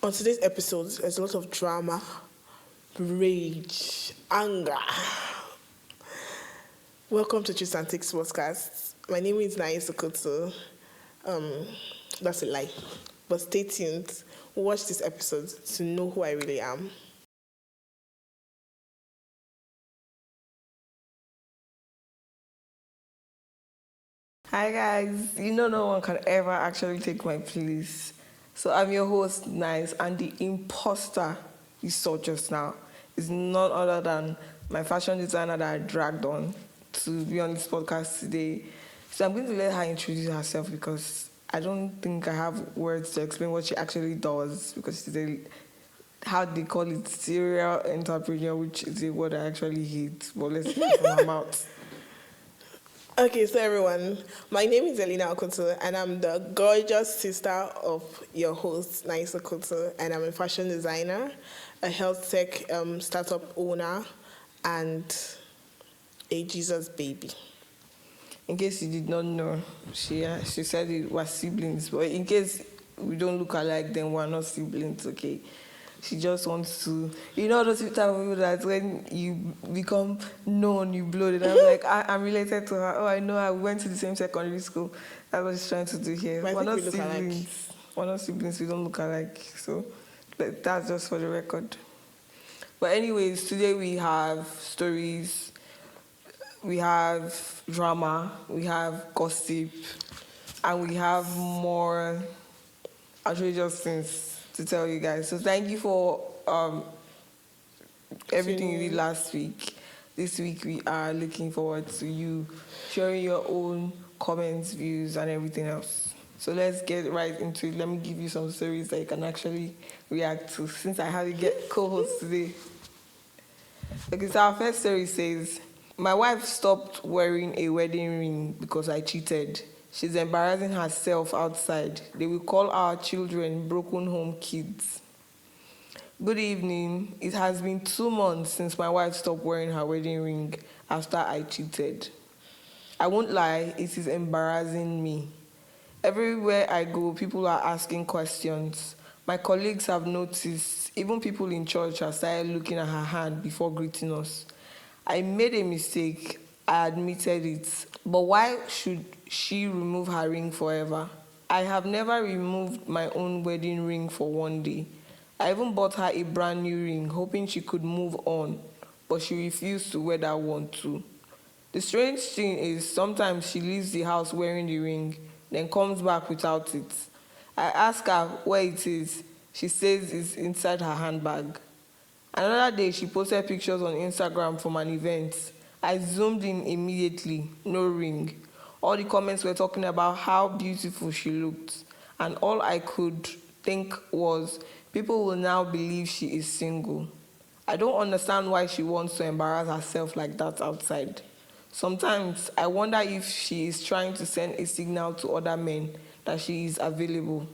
On today's episode, there's a lot of drama, rage, anger. Welcome to Truth and Takespodcast. My name is Nai Sokoto. That's a lie. But stay tuned. Watch this episode to know who I really am. Hi guys, no one can ever actually take my place. So I'm your host, Nice, and the imposter you saw just now is none other than my fashion designer that I dragged on to be on this podcast today. So I'm going to let her introduce herself because I don't think I have words to explain what she actually does because she's how they call it, serial entrepreneur, which is a word I actually hate, but let's hear it from her mouth. Okay, so everyone, my name is Elena Okoto, and I'm the gorgeous sister of your host, Nice Okoto, and I'm a fashion designer, a health tech startup owner, and a Jesus baby. In case you did not know, she said it was siblings, but in case we don't look alike, then we're not siblings, okay? She just wants to, those type of people that when you become known, you blow it. I'm like, I'm related to her. Oh, I know her. We went to the same secondary school. That's what she's trying to do here. But we're not siblings. We're not siblings. We don't look alike. So that's just for the record. But anyways, today we have stories. We have drama. We have gossip. And we have more outrageous things to tell you guys. So thank you for everything you did last week. This week we are looking forward to you sharing your own comments, views, and everything else. So let's get right into it. Let me give you some stories that you can actually react to since I have to get co-host today. Okay, so our first story says, my wife stopped wearing a wedding ring because I cheated. She's embarrassing herself outside. They will call our children broken home kids. Good evening. It has been 2 months since my wife stopped wearing her wedding ring after I cheated. I won't lie, it is embarrassing me. Everywhere I go, people are asking questions. My colleagues have noticed. Even people in church have started looking at her hand before greeting us. I made a mistake. I admitted it. But why should she remove her ring forever? I have never removed my own wedding ring for one day. I even bought her a brand new ring, hoping she could move on, but she refused to wear that one too. The strange thing is, sometimes she leaves the house wearing the ring, then comes back without it. I ask her where it is. She says it's inside her handbag. Another day, she posted pictures on Instagram from an event. I zoomed in immediately, no ring. All the comments were talking about how beautiful she looked. And all I could think was, people will now believe she is single. I don't understand why she wants to embarrass herself like that outside. Sometimes I wonder if she is trying to send a signal to other men that she is available.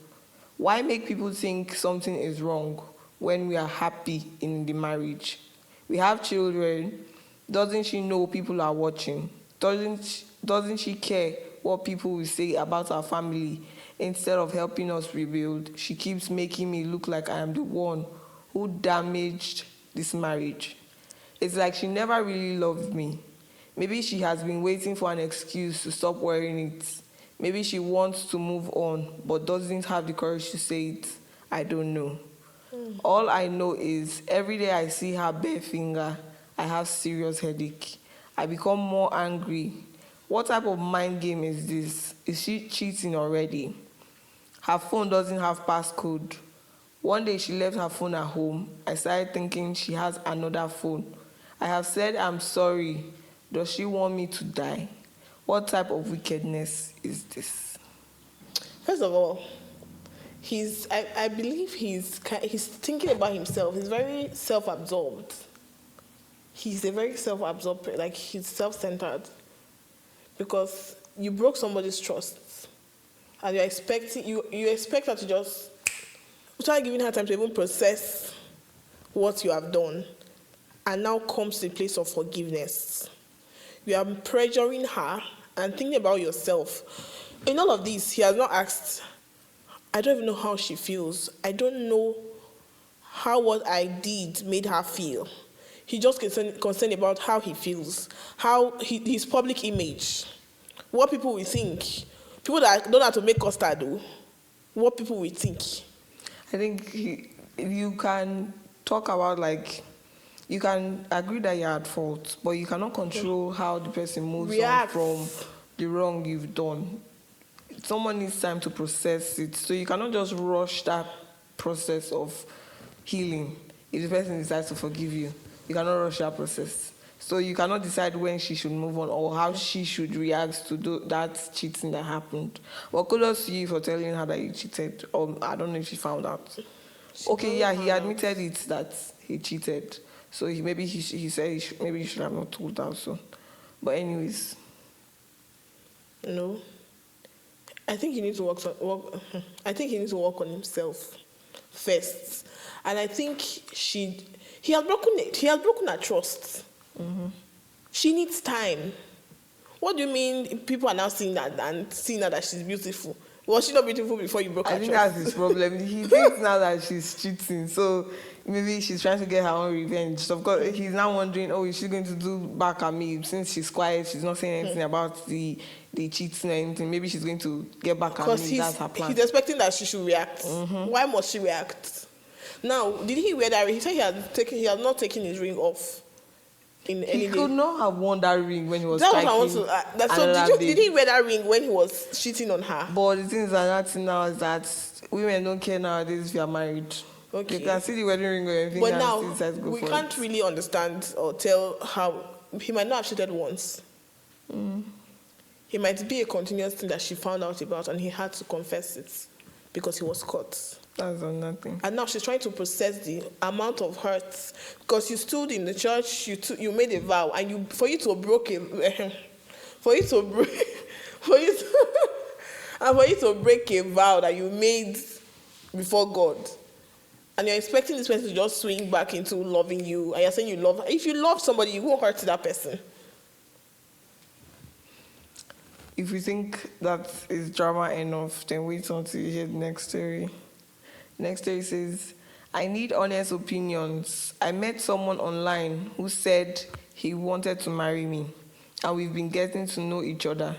Why make people think something is wrong when we are happy in the marriage? We have children. Doesn't she know people are watching? Doesn't she care what people will say about our family? Instead of helping us rebuild, she keeps making me look like I am the one who damaged this marriage. It's like she never really loved me. Maybe she has been waiting for an excuse to stop wearing it. Maybe she wants to move on, but doesn't have the courage to say it. I don't know. All I know is every day I see her bare finger, I have serious headache. I become more angry. What type of mind game is this? Is she cheating already? Her phone doesn't have passcode. One day she left her phone at home. I started thinking she has another phone. I have said I'm sorry. Does she want me to die? What type of wickedness is this? First of all, I believe he's thinking about himself. He's very self-absorbed. He's a very self-absorbed, like he's self-centered. Because you broke somebody's trust, and you expect her to just start giving her time to even process what you have done, and now comes to a place of forgiveness. You are pressuring her and thinking about yourself. In all of this, he has not asked, I don't even know how she feels. I don't know how what I did made her feel. He just concerned about how he feels, how his public image, what people will think. People that don't know how to make custard do, what people will think. I think you can talk about, like, you can agree that you're at fault, but you cannot control how the person moves on from the wrong you've done. Someone needs time to process it, so you cannot just rush that process of healing. If the person decides to forgive you, you cannot rush that process. So you cannot decide when she should move on or how she should react to that cheating that happened. Well, kudos to you for telling her that you cheated. I don't know if she found out. Okay, yeah, he admitted it that he cheated. So he said maybe you should have not told her so. But anyways. No. I think he needs to I think he needs to work on himself first. And I think he has broken her trust. Mm-hmm. She needs time. What do you mean people are now seeing that and seeing that she's beautiful? Was she not beautiful before you broke her trust? I think that's his problem. He thinks now that she's cheating, so maybe she's trying to get her own revenge. So of course, he's now wondering, is she going to do back at me? Since she's quiet, she's not saying anything about the cheating or anything. Maybe she's going to get back at me. That's her plan. He's expecting that she should react. Mm-hmm. Why must she react? Now, did he wear that ring? He said he had not taken his ring off. He could not have worn that ring when he was striking. So did he wear that ring when he was cheating on her? But the thing is that now is that women don't care nowadays if you are married. Okay. You can see the wedding ring or anything. But now, we can't really understand or tell how he might not have cheated once. Mm. It might be a continuous thing that she found out about and he had to confess it because he was caught. That's nothing. And now she's trying to process the amount of hurt because you stood in the church, you made a vow, and for you to break a vow that you made before God, and you're expecting this person to just swing back into loving you, and you're saying you love her. If you love somebody, you won't hurt that person. If you think that is drama enough, then wait until you hear the next story. Next story says, I need honest opinions. I met someone online who said he wanted to marry me, and we've been getting to know each other.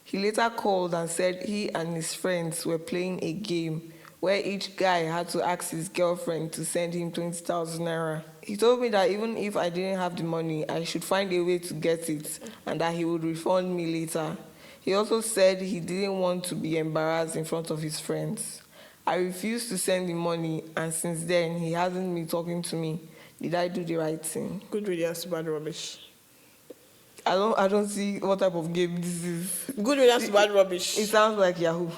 He later called and said he and his friends were playing a game where each guy had to ask his girlfriend to send him 20,000 naira. He told me that even if I didn't have the money, I should find a way to get it and that he would refund me later. He also said he didn't want to be embarrassed in front of his friends. I refused to send him money, and since then, he hasn't been talking to me. Did I do the right thing? Good riddance to bad rubbish. I don't see what type of game this is. Good riddance to bad rubbish. It sounds like Yahoo.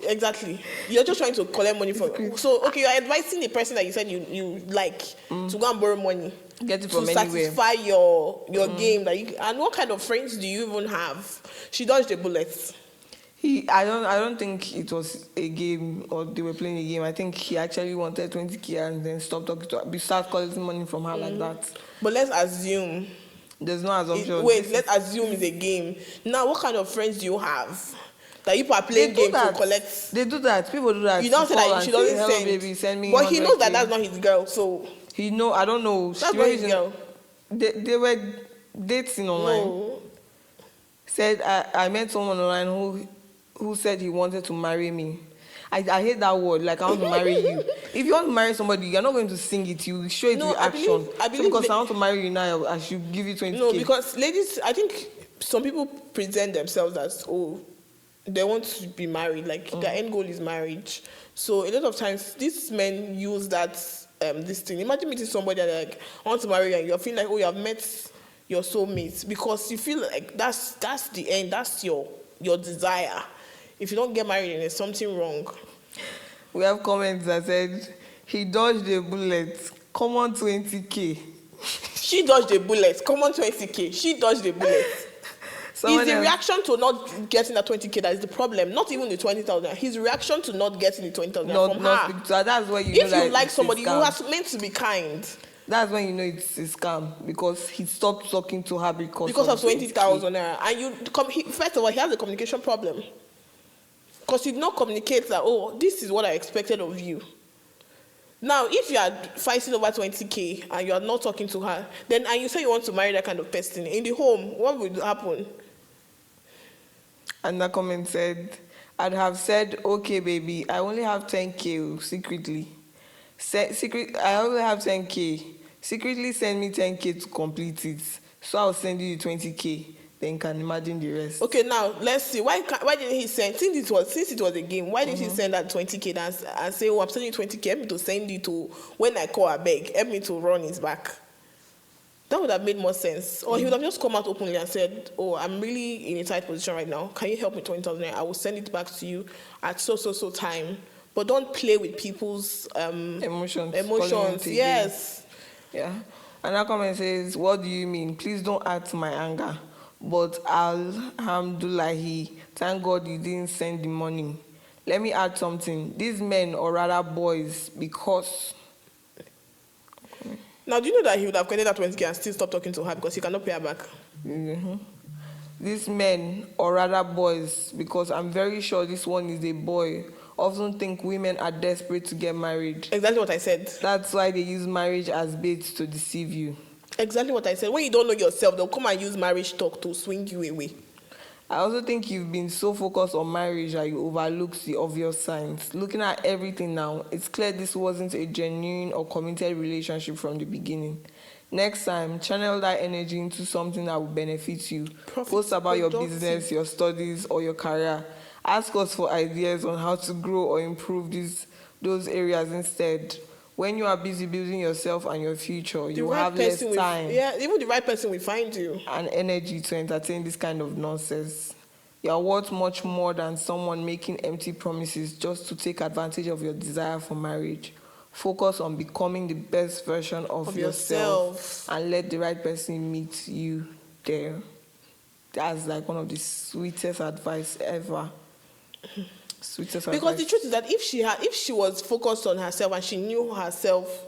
Exactly. You're just trying to collect money from. So, okay, you're advising the person that you said you like to go and borrow money. Get it from to anywhere. Satisfy your game that you. And what kind of friends do you even have? She dodged the bullets. I don't think it was a game or they were playing a game. I think he actually wanted 20K and then start collecting money from her like that. But let's assume. There's no assumption. Let's assume it's a game. Now, what kind of friends do you have? That you are playing games to collect. They do that. People do that. You don't say that she doesn't hello, send. Baby, send me but he knows that that's not his girl, so. I don't know. That's not his girl. They were dating online. No. Said, I met someone online who said he wanted to marry me. I hate that word, like I want to marry you. If you want to marry somebody, you're not going to sing it, you show it with action. I believe because I want to marry you now, I should give you 20K. No, because ladies, I think some people present themselves as, they want to be married, like their end goal is marriage. So a lot of times, these men use that, this thing. Imagine meeting somebody and like, I want to marry you, and you're feeling like, you have met your soulmate, because you feel like that's the end, that's your desire. If you don't get married, then there's something wrong. We have comments that said, he dodged a bullet, come on 20K. She dodged a bullet, come on 20K. She dodged a bullet. It's the reaction to not getting the 20K that is the problem, not even the 20,000. His reaction to not getting the 20,000 from her. That's what you know. If you like somebody who has meant to be kind, that's when you know it's a scam, because he stopped talking to her because of 20,000 naira. And first of all, he has a communication problem. Because he did not communicate that, this is what I expected of you. Now, if you are fighting over 20K and you are not talking to her, then and you say you want to marry that kind of person in the home, what would happen? And the comment said, I'd have said, okay, baby, I only have 10K secretly. I only have 10K. Secretly send me 10K to complete it. So I'll send you 20K. Then you can imagine the rest. Okay, now let's see. Why didn't he send, since it was a game, why didn't he send that 20K and say, oh, I'm sending you 20K, help me to send you to, when I call her beg, help me to run his back? That would have made more sense. Or he would have just come out openly and said, oh, I'm really in a tight position right now. Can you help me 20,000? I will send it back to you at so time. But don't play with people's Emotions. Yes. Yeah. And that comment says, what do you mean? Please don't add to my anger. But alhamdulillah, thank God you didn't send the money. Let me add something. These men, or rather boys, because... Now, do you know that he would have collected that 20K and still stop talking to her because he cannot pay her back? Mm-hmm. These men, or rather boys, because I'm very sure this one is a boy, often think women are desperate to get married. Exactly what I said. That's why they use marriage as bait to deceive you. Exactly what I said. When you don't know yourself, they'll come and use marriage talk to swing you away. I also think you've been so focused on marriage that you overlooked the obvious signs. Looking at everything now, it's clear this wasn't a genuine or committed relationship from the beginning. Next time, channel that energy into something that will benefit you. Post about your business, your studies, or your career. Ask us for ideas on how to grow or improve those areas instead. When you are busy building yourself and your future, you will have less time. Even the right person will find you. And energy to entertain this kind of nonsense. You are worth much more than someone making empty promises just to take advantage of your desire for marriage. Focus on becoming the best version of yourself and let the right person meet you there. That's like one of the sweetest advice ever. Because the truth is that if she was focused on herself and she knew herself,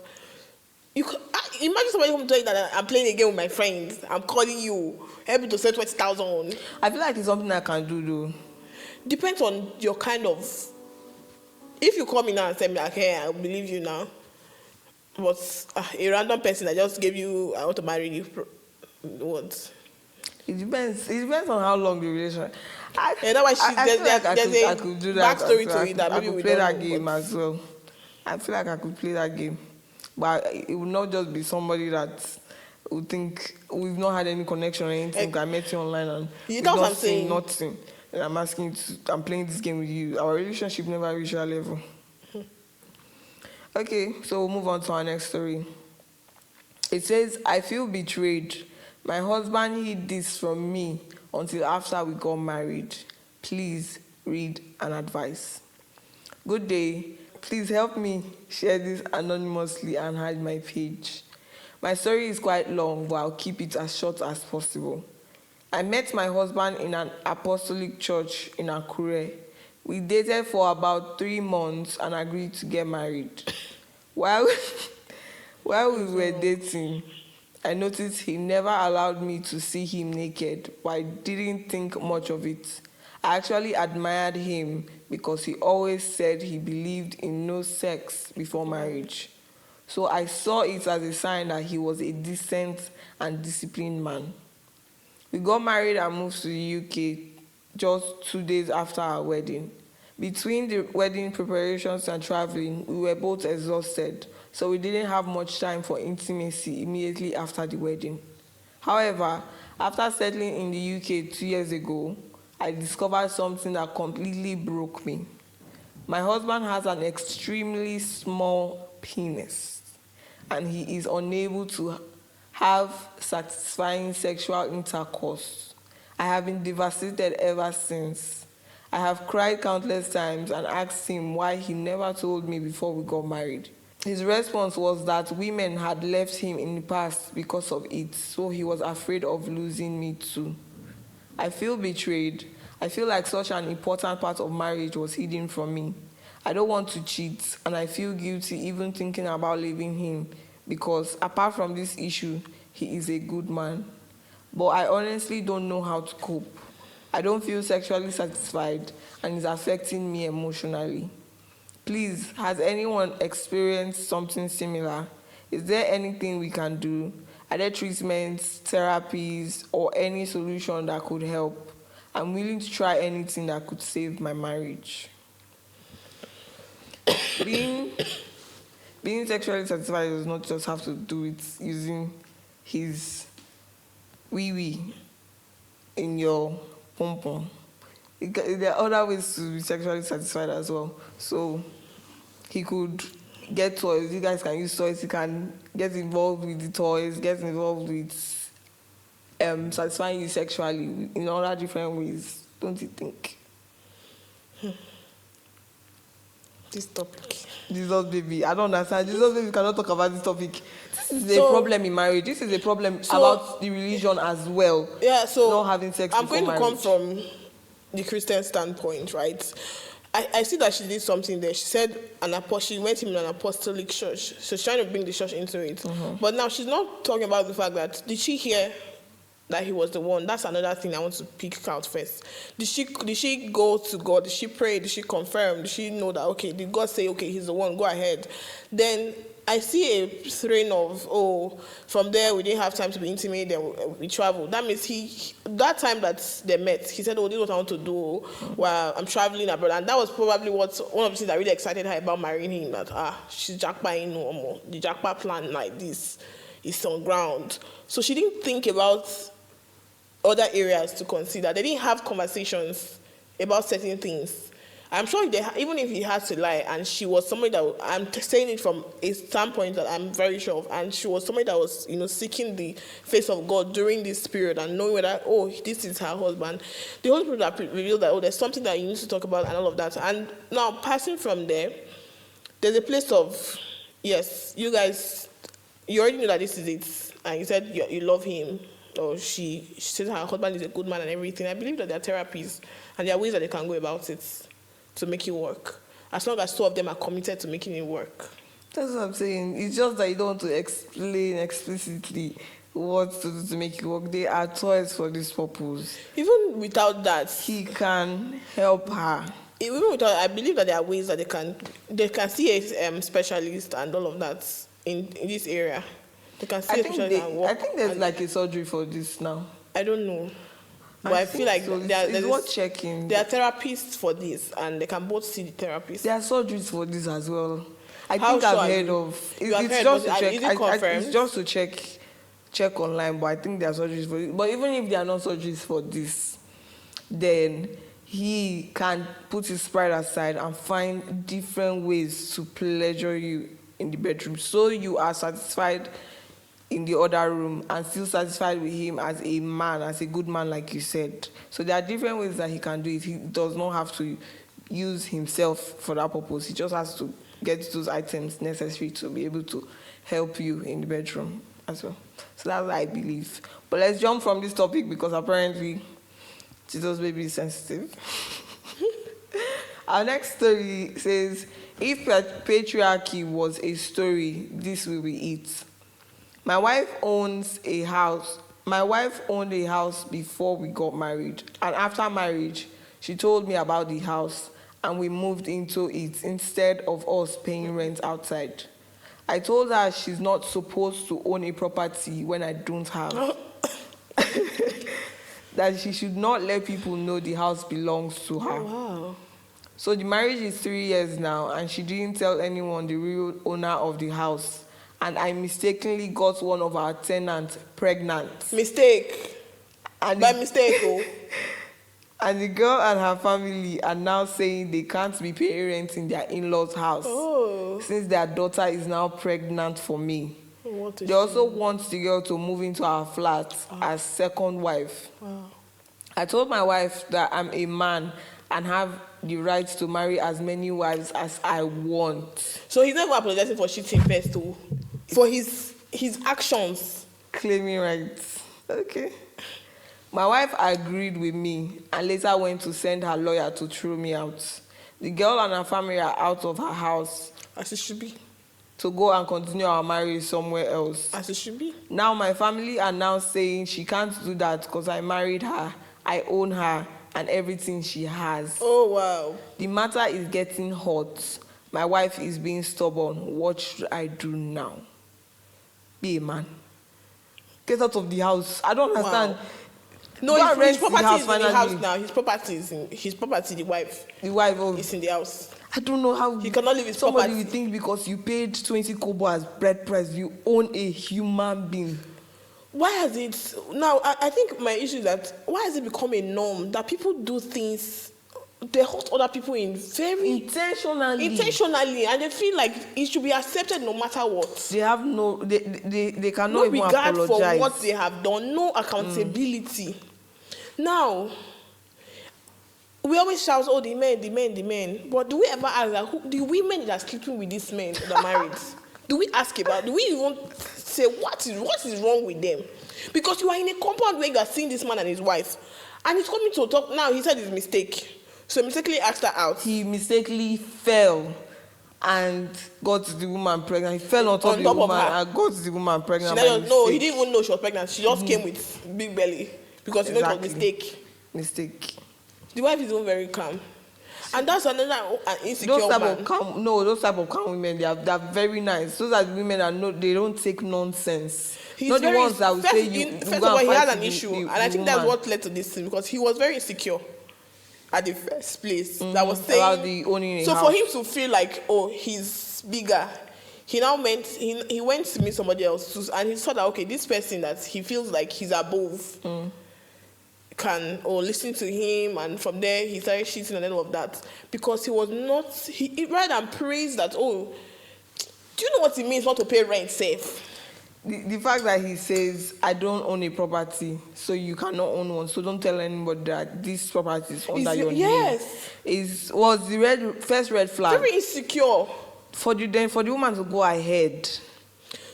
imagine somebody come to tell you that I'm playing a game with my friends, I'm calling you, help me to send 20,000. I feel like it's something I can do though. Depends on your kind of. If you call me now and tell me, okay, I believe you now, but a random person that just gave you, I want to marry you, what? It depends on how long the relationship. I could do that. Backstory to it that maybe we play that game as well. I feel like I could play that game, but it would not just be somebody that would think we've not had any connection or anything. I met you online and we've not seen nothing. And I'm playing this game with you. Our relationship never reached that level. Okay, so we'll move on to our next story. It says, I feel betrayed. My husband hid this from me until after we got married. Please read and advise. Good day. Please help me share this anonymously and hide my page. My story is quite long, but I'll keep it as short as possible. I met my husband in an apostolic church in Akure. We dated for about 3 months and agreed to get married. While we were dating, I noticed he never allowed me to see him naked, but I didn't think much of it. I actually admired him because he always said he believed in no sex before marriage. So I saw it as a sign that he was a decent and disciplined man. We got married and moved to the UK just 2 days after our wedding. Between the wedding preparations and traveling, we were both exhausted, so we didn't have much time for intimacy immediately after the wedding. However, after settling in the UK 2 years ago, I discovered something that completely broke me. My husband has an extremely small penis, and he is unable to have satisfying sexual intercourse. I have been devastated ever since. I have cried countless times and asked him why he never told me before we got married. His response was that women had left him in the past because of it, so he was afraid of losing me too. I feel betrayed. I feel like such an important part of marriage was hidden from me. I don't want to cheat, and I feel guilty even thinking about leaving him because, apart from this issue, he is a good man. But I honestly don't know how to cope. I don't feel sexually satisfied, and it's affecting me emotionally. Please, has anyone experienced something similar? Is there anything we can do? Are there treatments, therapies, or any solution that could help? I'm willing to try anything that could save my marriage. Being sexually satisfied does not just have to do with using his wee-wee in your pom-pom. There are other ways to be sexually satisfied as well. So he could get toys. You guys can use toys. He can get involved with the toys, get involved with satisfying you sexually in other different ways. Don't you think? This topic. Jesus baby, I don't understand. Jesus baby cannot talk about this topic. This is a problem in marriage. This is a problem about the religion as well. Yeah, so not having sex I'm going to marriage. come from the Christian standpoint, right? I see that she did something there. She said she went in an apostolic church. So she's trying to bring the church into it. Mm-hmm. But now she's not talking about the fact that, did she hear that he was the one? That's another thing I want to pick out first. Did she go to God? Did she pray? Did she confirm? Did she know that, okay, did God say, okay, he's the one, go ahead? Then I see a train of, from there we didn't have time to be intimate, then we traveled. That means that time that they met, he said, this is what I want to do while I'm traveling abroad. And that was probably one of the things that really excited her about marrying him, that she's jackpotting no more. The jackpot plan like this is on ground. So she didn't think about other areas to consider. They didn't have conversations about certain things. I'm sure even if he had to lie, and she was somebody that, I'm saying it from a standpoint that I'm very sure of, and she was somebody that was, seeking the face of God during this period and knowing whether, this is her husband. The Holy Spirit that revealed that, there's something that you need to talk about and all of that. And now passing from there, there's a place of, yes, you guys, you already know that this is it, and you said you love him, or she said her husband is a good man and everything. I believe that there are therapies and there are ways that they can go about it to make it work, as long as two of them are committed to making it work. That's what I'm saying. It's just that you don't want to explain explicitly what to do to make it work. They are toys for this purpose. Even without that, he can help her. Even without, I believe that there are ways that they can see a specialist and all of that in this area. They can see a specialist and work. I think there's like a surgery for this now. I don't know. But I feel like so. It's worth checking. There are therapists for this, and they can both see the therapist. There are surgeries for this as well. I think I've heard of. It's just to check. Is it confirmed? It's just to check online, but I think there are surgeries for it. But even if there are not surgeries for this, then he can put his pride aside and find different ways to pleasure you in the bedroom, so you are satisfied in the other room and still satisfied with him as a man, as a good man, like you said. So there are different ways that he can do it. He does not have to use himself for that purpose. He just has to get those items necessary to be able to help you in the bedroom as well. So that's what I believe. But let's jump from this topic, because apparently Jesus baby is sensitive. Our next story says, if patriarchy was a story, this will be it. My wife owned a house before we got married. And after marriage, she told me about the house and we moved into it instead of us paying rent outside. I told her she's not supposed to own a property when I don't have. That she should not let people know the house belongs to her. Oh, wow. So the marriage is 3 years now, and she didn't tell anyone the real owner of the house. And I mistakenly got one of our tenants pregnant. Mistake. By mistake, oh. And the girl and her family are now saying they can't be paying rent in their in-laws' house. Oh. Since their daughter is now pregnant for me. They shame. also want the girl to move into our flat as second wife. Wow. I told my wife that I'm a man and have the right to marry as many wives as I want. So he's never apologizing for cheating first, too. For his actions. Claiming rights. Okay. My wife agreed with me and later went to send her lawyer to throw me out. The girl and her family are out of her house. As it should be. To go and continue our marriage somewhere else. As it should be. Now my family are now saying she can't do that because I married her, I own her, and everything she has. Oh, wow. The matter is getting hot. My wife is being stubborn. What should I do now? Be a man. Get out of the house. I don't understand. Wow. No, Go and his rent the property house is in the finally. house now. His property, the wife The wife of is in the house. I don't know how He cannot leave his somebody property. will think because you paid 20 kobo as bread price, you own a human being. Why has it now? I think my issue is that why has it become a norm that people do things, they hurt other people in very intentionally, and they feel like it should be accepted no matter what. They have they cannot No even regard apologize for what they have done, no accountability. Now, we always shout, "Oh, the men," but do we ever ask that the women that are sleeping with these men that are married? Do we ask about? Do we even say what is wrong with them? Because you are in a compound where you are seeing this man and his wife, and he's coming to talk now. He said his mistake, so he mistakenly asked her out. He mistakenly fell and got the woman pregnant. He fell on top of the woman and got the woman pregnant. No, he didn't even know she was pregnant. She just came with big belly because you know it was mistake. The wife is even very calm. And that's another insecure those type of calm women, they're very nice. Those are the women that they don't take nonsense. Not the ones that will say first of all, he had an issue, and I think that's what led to this thing, because he was very insecure at the first place. That was saying about the owning a so house. for him to feel like, oh, he's bigger, he went to meet somebody else, and he saw that, okay, this person that he feels like he's above can listen to him, and from there he started cheating and all of that, because he was not, he rather than praise that, oh, do you know what it means not to pay rent safe? The fact that he says, I don't own a property, so you cannot own one, so don't tell anybody that this property is under your name, was the first red flag. Very insecure. For the woman to go ahead.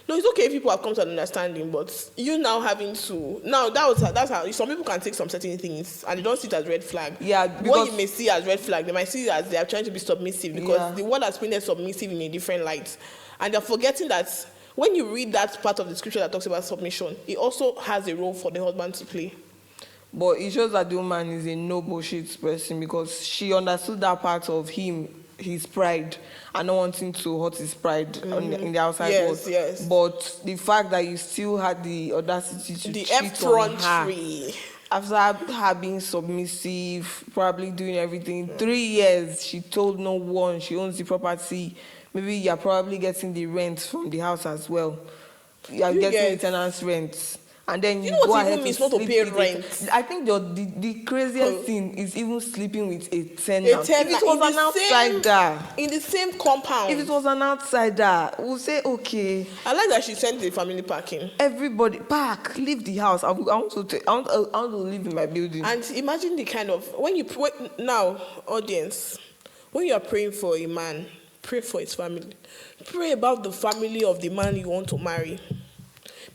No, it's okay if people have come to an understanding, but you now having to that's how some people can take some certain things and they don't see it as red flag. Yeah, what you may see as red flag, they might see it as they are trying to be submissive, because the word has painted submissive in a different light, and they're forgetting that when you read that part of the scripture that talks about submission, it also has a role for the husband to play. But it shows that the woman is a no bullshit person, because she understood that part of his pride, and not wanting to hurt his pride in the outside world. Yes. But the fact that you still had the audacity to cheat on her after her being submissive, probably doing everything. 3 years, she told no one she owns the property. Maybe you're probably getting the rent from the house as well. You're getting the tenant's rent. And then you know go ahead means not to pay rent. I think the craziest thing is even sleeping with a tenant. If it was an outsider in the same compound. If it was an outsider, we'll say okay. I like that she sent the family packing. Everybody leave the house. I want to live in my building. And imagine the kind of now, audience, when you are praying for a man, pray for his family. Pray about the family of the man you want to marry.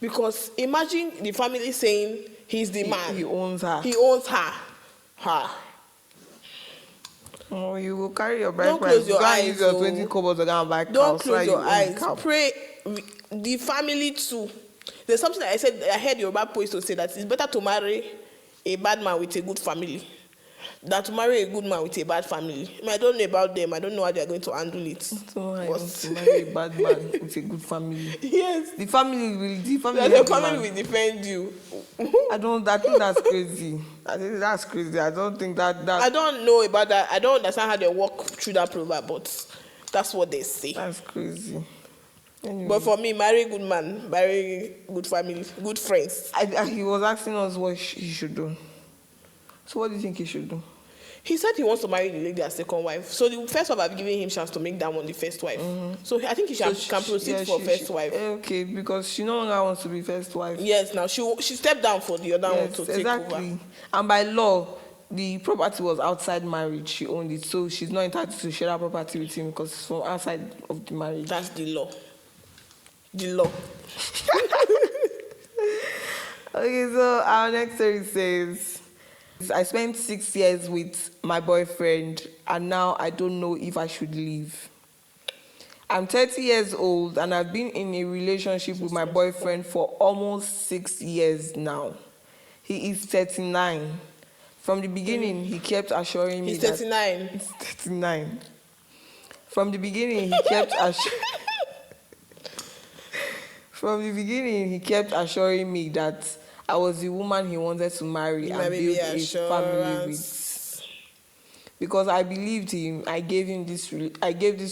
Because imagine the family saying he's the man. He owns her. Oh, you will carry your bride price. Don't close your eyes. Use your 20 kobo to go and buy cows. Don't close your eyes. Pray the family too. There's something that I heard your Yoruba post to say that it's better to marry a bad man with a good family than to marry a good man with a bad family. I don't know about them. I don't know how they're going to handle it. So I want to marry a bad man with a good family. Yes. The family will defend you. I think that's crazy. I think that's crazy. I don't think that. I don't know about that. I don't understand how they walk through that proverb, but that's what they say. That's crazy. Anyway. But for me, marry a good man, marry good family, good friends. He was asking us what he should do. So what do you think he should do? He said he wants to marry the lady as second wife. So the first wife, I've given him chance to make that one the first wife. So I think he can proceed for first wife. Okay, because she no longer wants to be first wife. Yes, now she stepped down for the other one to take over. And by law, the property was outside marriage. She owned it, so she's not entitled to share that property with him because it's from outside of the marriage. That's the law. The law. Okay, so our next story says, I spent 6 years with my boyfriend and now I don't know if I should leave. I'm 30 years old and I've been in a relationship with my boyfriend for almost 6 years now. He is 39. From the beginning, he kept assuring me He's 39. He's 39. From the beginning, he kept assuring me that I was the woman he wanted to marry and build a family with. Because I believed him, I gave this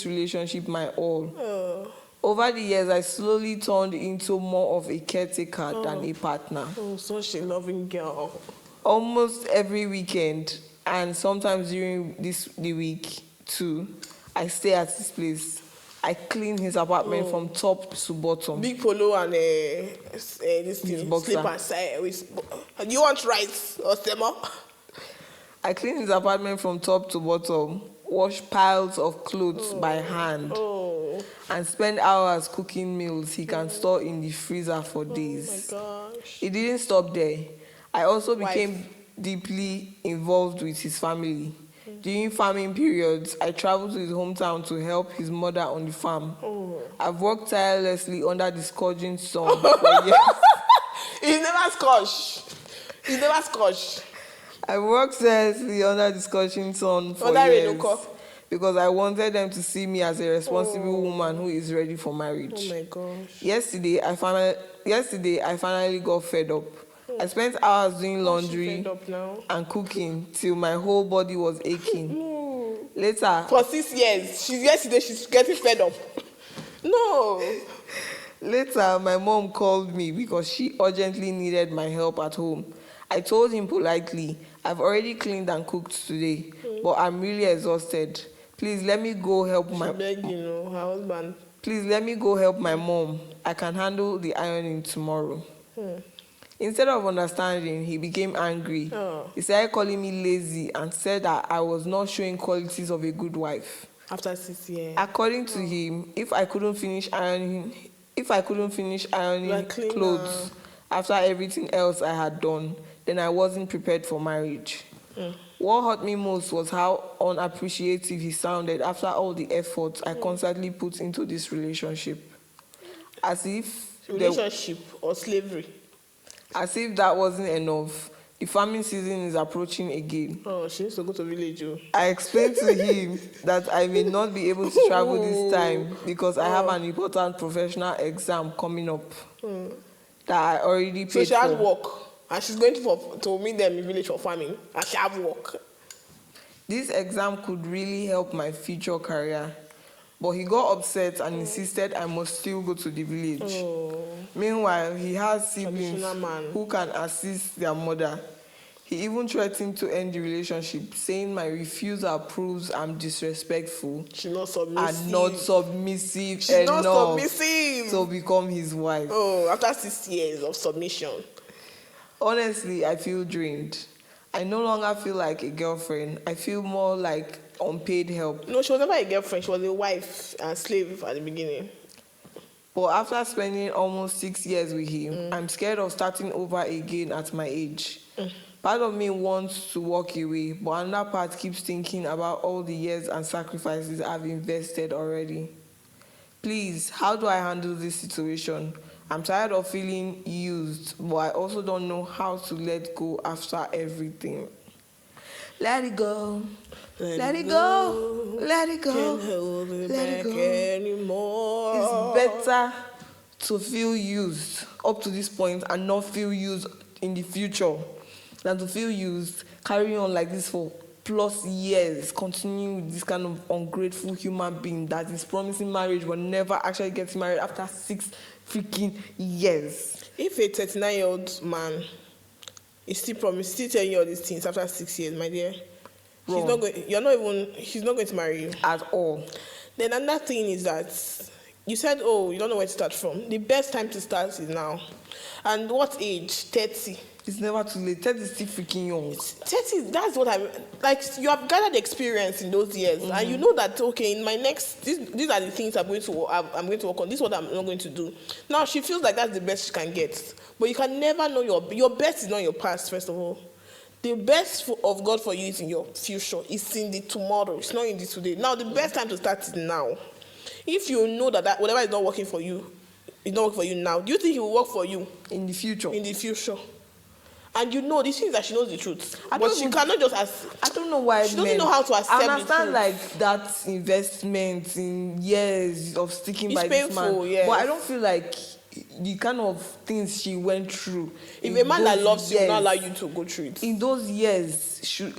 relationship my all. Oh. Over the years, I slowly turned into more of a caretaker than a partner. Oh, such a loving girl. Almost every weekend, and sometimes during the week too, I stay at his place. I clean his apartment from top to bottom. Big polo and this thing, slippers. Do you want rice or semo? I clean his apartment from top to bottom, wash piles of clothes by hand, and spend hours cooking meals he can store in the freezer for days. Oh my gosh. It didn't stop there. I also became deeply involved with his family. During farming periods, I traveled to his hometown to help his mother on the farm. I've worked tirelessly under the scorching sun for years. He's never scotch. I worked tirelessly under the scorching sun for years because I wanted them to see me as a responsible woman who is ready for marriage. Oh my gosh. Yesterday, I finally got fed up. I spent hours doing laundry and cooking till my whole body was aching. Later, for 6 years, yesterday she's getting fed up. No. Later, my mom called me because she urgently needed my help at home. I told him politely, I've already cleaned and cooked today, but I'm really exhausted. Please let me go help my her husband. Please let me go help my mom. I can handle the ironing tomorrow. Instead of understanding, he became angry. He started calling me lazy and said that I was not showing qualities of a good wife. After 6 years. According to him, if I couldn't finish ironing clothes after everything else I had done, then I wasn't prepared for marriage. What hurt me most was how unappreciative he sounded after all the effort I constantly put into this relationship. As if or slavery. As if that wasn't enough, the farming season is approaching again. Oh, she needs to go to village. I explained to him that I may not be able to travel this time because I have an important professional exam coming up that I already paid for. So she has work, and she's going to meet them in village for farming, and she has work. This exam could really help my future career. But he got upset and insisted I must still go to the village. Meanwhile, he has siblings who can assist their mother. He even threatened to end the relationship, saying my refusal proves I'm disrespectful. She's not submissive. And not submissive enough to become his wife. Oh, after 6 years of submission. Honestly, I feel drained. I no longer feel like a girlfriend. I feel more like unpaid help. No, she was never a girlfriend. She was a wife and slave at the beginning. But after spending almost 6 years with him, I'm scared of starting over again at my age. Part of me wants to walk away, but another part keeps thinking about all the years and sacrifices I've invested already. Please, how do I handle this situation? I'm tired of feeling used, but I also don't know how to let go after everything. Let it go. Let it go. Let it go. Can't hold it back anymore. It's better to feel used up to this point and not feel used in the future than to feel used, carry on like this for plus years, continue with this kind of ungrateful human being that is promising marriage but never actually gets married after 6 freaking years. If a 39-year-old man is still telling you all these things after 6 years, my dear, she's not going to marry you at all. Then another thing is that you said, you don't know where to start from. The best time to start is now. And what age? 30. It's never too late. 30 is still freaking young. 30, that's what you have gathered experience in those years, and you know that, okay, in my next, these are the things I'm going to work on. This is what I'm not going to do. Now, she feels like that's the best she can get. But you can never know your best is not your past, first of all. The best of God for you is in your future. It's in the tomorrow. It's not in the today. Now, the best time to start is now. If you know that whatever is not working for you, it's not working for you now, do you think it will work for you? In the future. In the future. And you know, this is that she knows the truth. I But don't she even- cannot just I don't know why she doesn't men- know how to accept I understand the truth. like that investment in years of sticking It's by this man. painful, yes. But I don't feel like the kind of things she went through. If in a man that those loves you will not years- allow you to go through it. in those years, should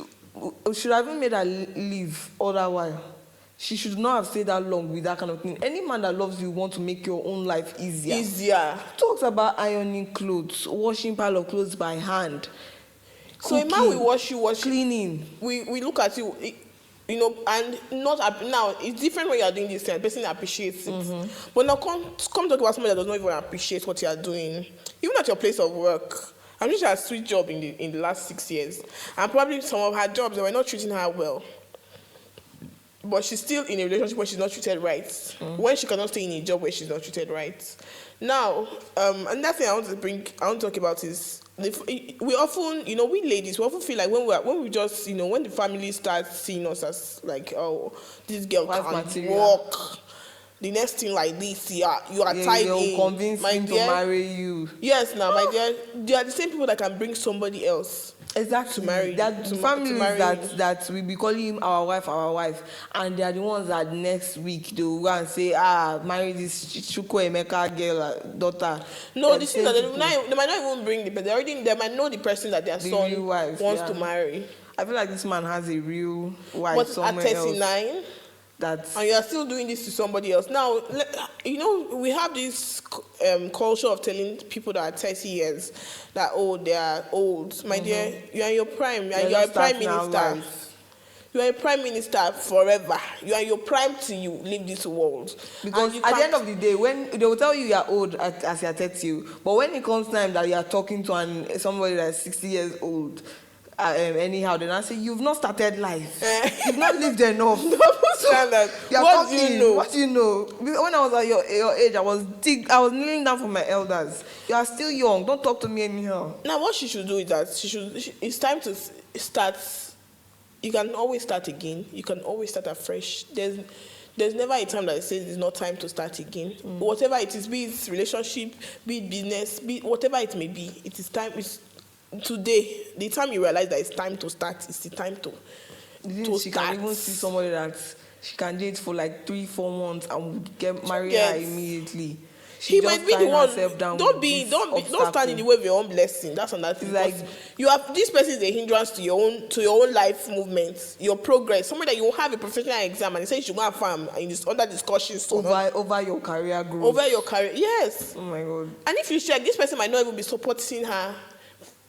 have even made her leave all that while. She should not have stayed that long with that kind of thing. Any man that loves you want to make your own life easier. Easier. Talks about ironing clothes, washing pile of clothes by hand. So a man cooking, will wash you, cleaning. We look at you, you know, and now it's different when you are doing this thing. The person appreciates it. But now come talk about somebody that does not even appreciate what you are doing. Even at your place of work. I'm sure she has a sweet job in the last 6 years. And probably some of her jobs, they were not treating her well. But she's still in a relationship where she's not treated right. When she cannot stay in a job where she's not treated right. Now, another thing I want to talk about is we often, you know, we ladies, we often feel like when we just, you know, when the family starts seeing us as like, oh, this girl Wife can't material. walk. The next thing like this, you are tied They'll in. convince My him to dear, marry you. yes, now, my dear, they are the same people that can bring somebody else. Exactly. To marry- that to families marry that we be calling him our wife, and they are the ones that next week they will go and say, marry this Chukwu Emeka girl, daughter. No, They're the the thing same that people. they might not even bring they might know the person that their The son real wife, wants yeah. to marry. I feel like this man has a real wife But at somewhere else. 39, That's and you are still doing this to somebody else. Now, you know, we have this culture of telling people that are 30 years that, oh, they are old. My dear, you are in your prime. You are They're a just prime starting out minister. life. You are a prime minister forever. You are in your prime till you leave this world. Because And you at the can't- end of the day, when they will tell you you are old as you are 30, but when it comes time that you are talking to somebody that's 60 years old, anyhow, then I say you've not started life. You've not lived enough. Standard. You are What do you talking, know? What do you know? When I was at your age, I was kneeling down for my elders. You are still young. Don't talk to me anyhow. Now, what she should do is that it's time to start. You can always start again. You can always start afresh. There's never a time that says it's not time to start again. Whatever it is, be it relationship, be it business, be it whatever it may be, it is time. It's today. The time you realize that it's time to start, it's the time to She start. can even see somebody that she can date for like 3-4 months and would get married Yes. her immediately. He just might be the tying one. herself down Don't with don't this stand in the way of your own blessing. That's another thing. Like- Because you have this person is a hindrance to your own life movement, your progress. Somebody that you will have a professional exam and they say you should go and farm and it's under discussion. So over your career growth. over your career, yes. Oh my God. And if you check, this person might not even be supporting her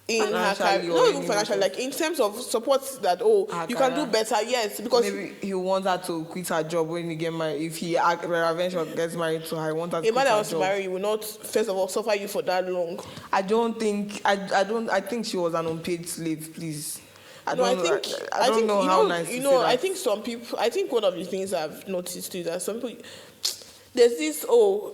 in her Financially career, or not even any financially, way. like in terms of support that Her you can do career. better, yes, because Maybe he wants her to quit her job when he get married. If he eventually gets married to her, he wants her to a quit man that her wants to job. marry you will not first of all suffer you for that long. I don't think I think she was an unpaid slave, please. I don't know how nice to say I that. think some people. I think one of the things I've noticed is that some people. There's this.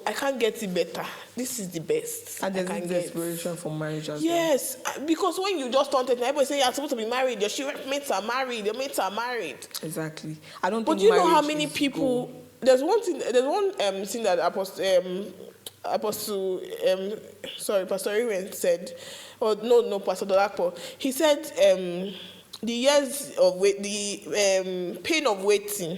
I can't get it better. This is the best. And I there's can this get. desperation for marriage as well. Yes, because when you just turn 30, everybody say you're supposed to be married. Your mates are married. Your mates are married. Exactly. I don't But think do you know how marriage many is people? goal. There's one thing. There's one thing that Pastor Irwin said, or no, Pastor Dolapo. He said the years of the pain of waiting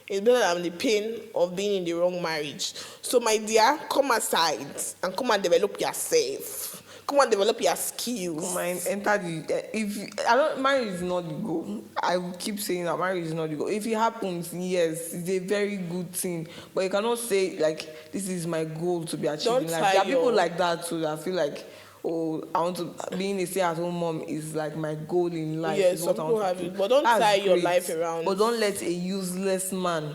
is better than the pain of being in the wrong marriage. So, my dear, come aside and come and develop yourself. Come and develop your skills. Enter the marriage is not the goal. I will keep saying that marriage is not the goal. If it happens, yes, it's a very good thing. But you cannot say like this is my goal to be achieved. Don't in life. tie There are people your- like that too that feel like, oh, I want to being a stay-at-home mom is like my goal in life. Yes, is what some I want people to have do. it, but don't That's tie your great. life around. But don't let a useless man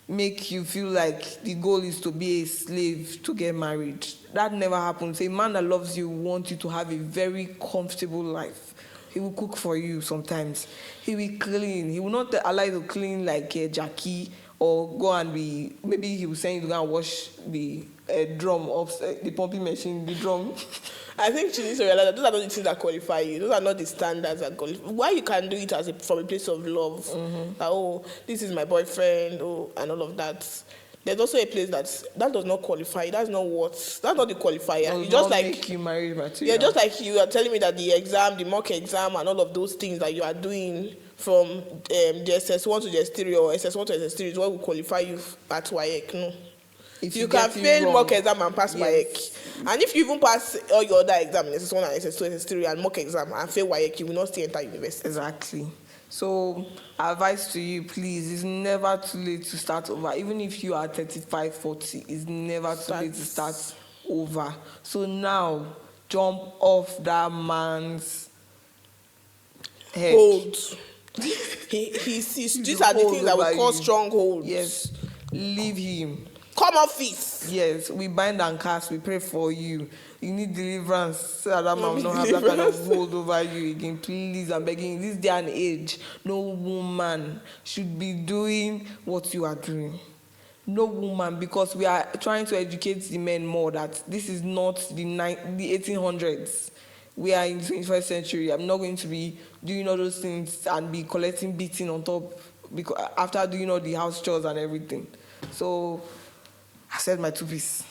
make you feel like the goal is to be a slave to get married. That never happens. A man that loves you wants you to have a very comfortable life. He will cook for you sometimes. He will clean. He will not allow you to clean like a Jackie or go and be, maybe he will send you to go and wash the drum of the pumping machine, the drum. I think she needs to realize that those are not the things that qualify you. Those are not the standards that qualify. Why you can do it from a place of love. That, this is my boyfriend, and all of that. there's also a place that does not qualify. That's not the qualifier. Does It's just not like make you married material. yeah, just like you are telling me that the mock exam, and all of those things that you are doing from the SS1 to the S3 or SS1 to SS3 is what will qualify you at WAEC. No. If You can get it fail wrong, mock exam and pass yes. WAEC. And if you even pass all your other exams, SS1 and SS2, SS3 and mock exam and fail WAEC, you will not still enter university. Exactly. So, advice to you, please, it's never too late to start over. Even if you are 35, 40, it's never too late to start over. So now, jump off that man's head. Hold. These are the things that will cause strongholds. Yes. Leave him. Come off it. Yes, we bind and cast, we pray for you. You need deliverance so that man will not have that kind of hold over you again. Please, I'm begging you. This day and age, no woman should be doing what you are doing. No woman, because we are trying to educate the men more that this is not the 1800s. We are in the 21st century. I'm not going to be doing all those things and be collecting beating on top because after doing all the house chores and everything. So I said my two piece.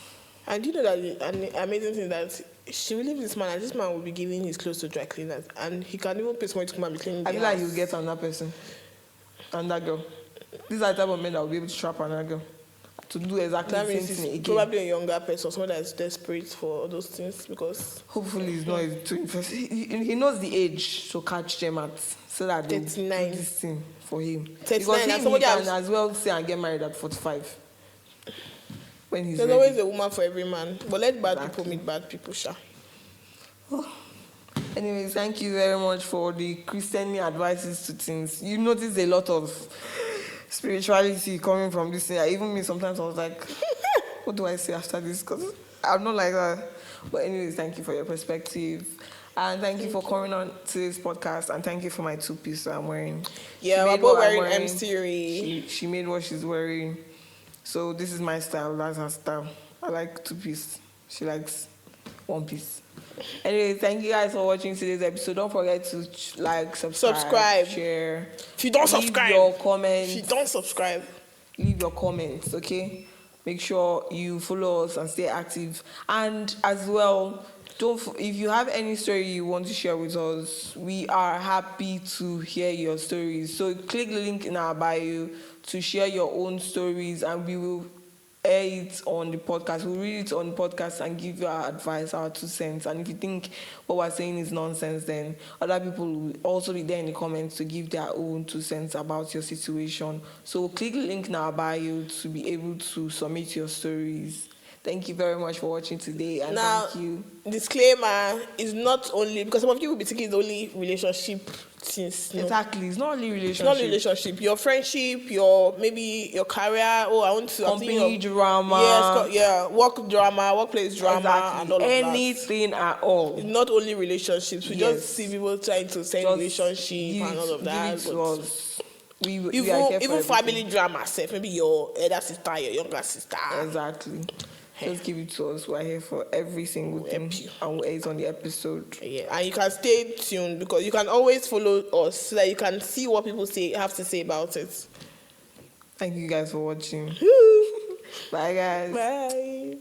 And you know that the amazing thing that she will leave this man, and this man will be giving his clothes to dry cleaners, and he can even pay someone to come and be cleaning. I feel like he'll get another person, another girl. These are the type of men that will be able to trap another girl to do exactly That the means same thing he's again. probably a younger person, someone that is desperate for all those things because. Hopefully, he's not too invested. He knows the age to catch them at, so that they 39. do this thing for him. 39, because and he somebody can else- as well say and get married at 45. When he's There's ready. always a woman for every man, but let bad Exactly. people meet bad people, sha. Anyways, thank you very much for the Christian advices to things. You notice a lot of spirituality coming from this thing. Even me, sometimes I was like, what do I say after this? Because I'm not like that. But anyways, thank you for your perspective. And thank you for coming on to this podcast. And thank you for my two-piece I'm wearing. Yeah, She we're made both what I'm wearing M-Series. She made what she's wearing. So this is my style. That's her style. I like two-piece. She likes one-piece. Anyway, thank you guys for watching today's episode. Don't forget to like, subscribe, share. If you don't leave subscribe, your comments. If you don't subscribe, Leave your comments, okay? Make sure you follow us and stay active. And as well, if you have any story you want to share with us, we are happy to hear your stories. So click the link in our bio to share your own stories, and we will air it on the podcast. We'll read it on the podcast and give you our advice, our 2 cents. And if you think what we're saying is nonsense, then other people will also be there in the comments to give their own 2 cents about your situation. So click the link in our bio to be able to submit your stories. Thank you very much for watching today, and now, thank you. disclaimer is not only, because some of you will be thinking it's only relationship things. No. Exactly. It's not only relationship. It's not relationship. Your friendship, maybe your career. Oh, I want to. Company drama. Yes, yeah, work drama, workplace drama, Exactly. and all of that. Anything at all. It's not only relationships. We Yes. just see people trying to say Just relationship and all of that. Give it to but us. We are here for even family everything. drama, self. Maybe your elder sister, your younger sister. Exactly. Just give it to us. We're here for every single thing, help you. and we'll aid on the episode. Yeah, and you can stay tuned because you can always follow us so that you can see what people have to say about it. Thank you guys for watching. Bye, guys. Bye.